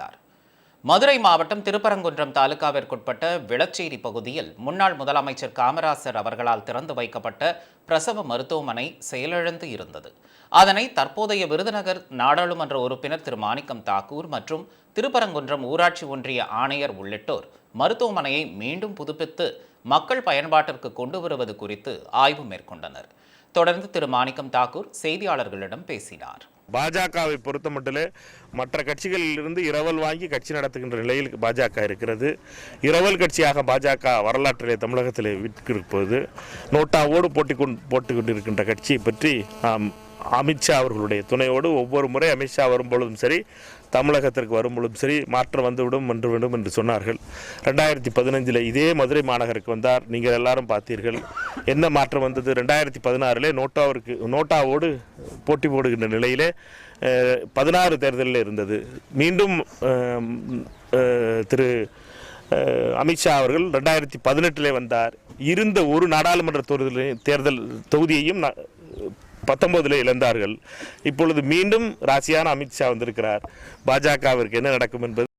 தெரிவித்துள்ளார். மதுரை மாவட்டம் திருப்பரங்குன்றம் தாலுகாவிற்குட்பட்ட விளச்சேரி பகுதியில் முன்னாள் முதலமைச்சர் காமராசர் அவர்களால் திறந்து வைக்கப்பட்ட பிரசவ மருத்துவமனை செயலிழந்து இருந்தது. அதனை தற்போதைய விருதுநகர் நாடாளுமன்ற உறுப்பினர் திரு மாணிக்கம் தாக்கூர் மற்றும் திருப்பரங்குன்றம் ஊராட்சி ஒன்றிய ஆணையர் உள்ளிட்டோர் மருத்துவமனையை மீண்டும் புதுப்பித்து மக்கள் பயன்பாட்டிற்கு கொண்டு வருவது குறித்து ஆய்வு மேற்கொண்டனர். தொடர்ந்து திரு மாணிக்கம் தாக்கூர் செய்தியாளர்களிடம் பேசினார். பாஜகவை பொறுத்த மட்டிலே மற்ற கட்சிகளில் இருந்து இரவல் வாங்கி கட்சி நடத்துகின்ற நிலையில் பாஜக இருக்கிறது. இரவல் கட்சியாக பாஜக வரலாற்றிலே தமிழகத்திலே விட்டிருப்பது நோட்டாவோடு போட்டு கொண்டிருக்கின்ற கட்சியை பற்றி நாம் அமித்ஷா அவர்களுடைய துணையோடு ஒவ்வொரு முறை அமித்ஷா வரும்பொழுதும் சரி, தமிழகத்திற்கு வரும்பொழுதும் சரி, மாற்றம் வந்துவிடும் என்று சொன்னார்கள். 2015 இதே மதுரை மாநகருக்கு வந்தார். நீங்கள் எல்லாரும் பார்த்தீர்கள் என்ன மாற்றம் வந்தது. 2016 நோட்டாவோடு போட்டி போடுகின்ற நிலையிலே 16 தேர்தலில் இருந்தது. மீண்டும் அமித்ஷா அவர்கள் 2018 வந்தார். இருந்த ஒரு நாடாளுமன்ற தேர்தல் தொகுதியையும் 19 இழந்தார்கள். இப்பொழுது மீண்டும் ராசியான அமித்ஷா வந்திருக்கிறார். பாஜகவிற்கு என்ன நடக்கும் என்பது